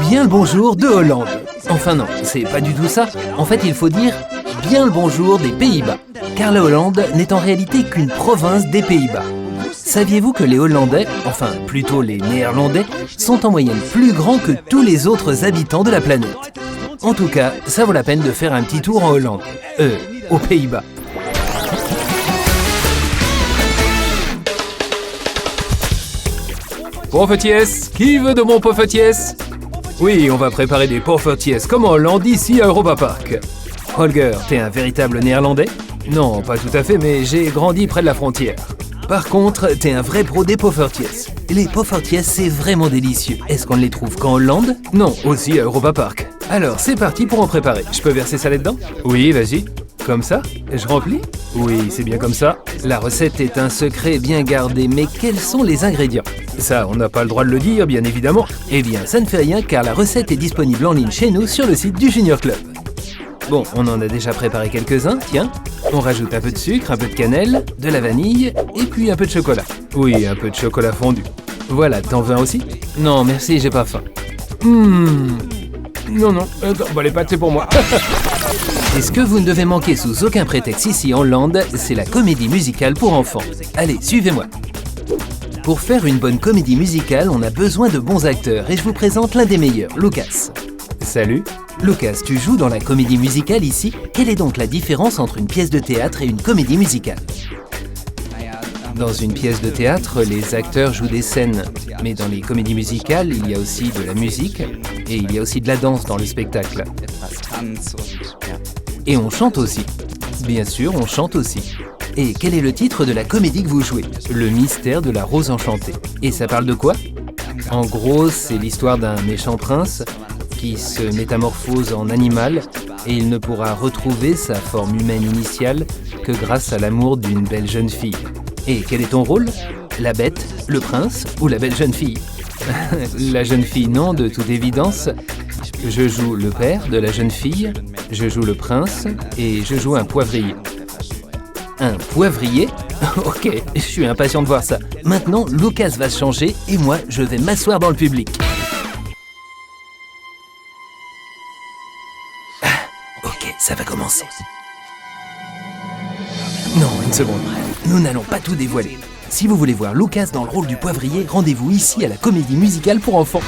Bien le bonjour de Hollande. Enfin non, c'est pas du tout ça. En fait, il faut dire bien le bonjour des Pays-Bas. Car la Hollande n'est en réalité qu'une province des Pays-Bas. Saviez-vous que les Hollandais, enfin plutôt les Néerlandais, sont en moyenne plus grands que tous les autres habitants de la planète? En tout cas, ça vaut la peine de faire un petit tour en Hollande. Aux Pays-Bas. Poffertjes, qui veut de mon poffertjes? Oui, on va préparer des poffertjes comme en Hollande ici à Europa Park. Holger, t'es un véritable néerlandais? Non, pas tout à fait, mais j'ai grandi près de la frontière. Par contre, t'es un vrai pro des poffertjes. Les poffertjes, c'est vraiment délicieux. Est-ce qu'on ne les trouve qu'en Hollande? Non, aussi à Europa Park. Alors, c'est parti pour en préparer. Je peux verser ça là-dedans? Oui, vas-y. Comme ça? Je remplis? Oui, c'est bien comme ça. La recette est un secret bien gardé, mais quels sont les ingrédients? Ça, on n'a pas le droit de le dire, bien évidemment. Eh bien, ça ne fait rien, car la recette est disponible en ligne chez nous sur le site du Junior Club. Bon, on en a déjà préparé quelques-uns, tiens. On rajoute un peu de sucre, un peu de cannelle, de la vanille, et puis un peu de chocolat. Oui, un peu de chocolat fondu. Voilà, t'en veux un aussi? Non, merci, j'ai pas faim. Non, attends, bon, les pâtes, c'est pour moi. Et ce que vous ne devez manquer sous aucun prétexte ici en Hollande, c'est la comédie musicale pour enfants. Allez, suivez-moi. Pour faire une bonne comédie musicale, on a besoin de bons acteurs, et je vous présente l'un des meilleurs, Lucas. Salut. Lucas, tu joues dans la comédie musicale ici. Quelle est donc la différence entre une pièce de théâtre et une comédie musicale? Dans une pièce de théâtre, les acteurs jouent des scènes. Mais dans les comédies musicales, il y a aussi de la musique et il y a aussi de la danse dans le spectacle. Et on chante aussi. Bien sûr, on chante aussi. Et quel est le titre de la comédie que vous jouez? Le mystère de la rose enchantée. Et ça parle de quoi? En gros, c'est l'histoire d'un méchant prince qui se métamorphose en animal et il ne pourra retrouver sa forme humaine initiale que grâce à l'amour d'une belle jeune fille. Et quel est ton rôle? La bête, le prince ou la belle jeune fille? La jeune fille, non, de toute évidence. Je joue le père de la jeune fille, je joue le prince et je joue un poivrier. Un poivrier? Ok, je suis impatient de voir ça. Maintenant, Lucas va se changer et moi, je vais m'asseoir dans le public. Ok, ça va commencer. Non, une seconde. Nous n'allons pas tout dévoiler. Si vous voulez voir Lucas dans le rôle du poivrier, rendez-vous ici à la comédie musicale pour enfants.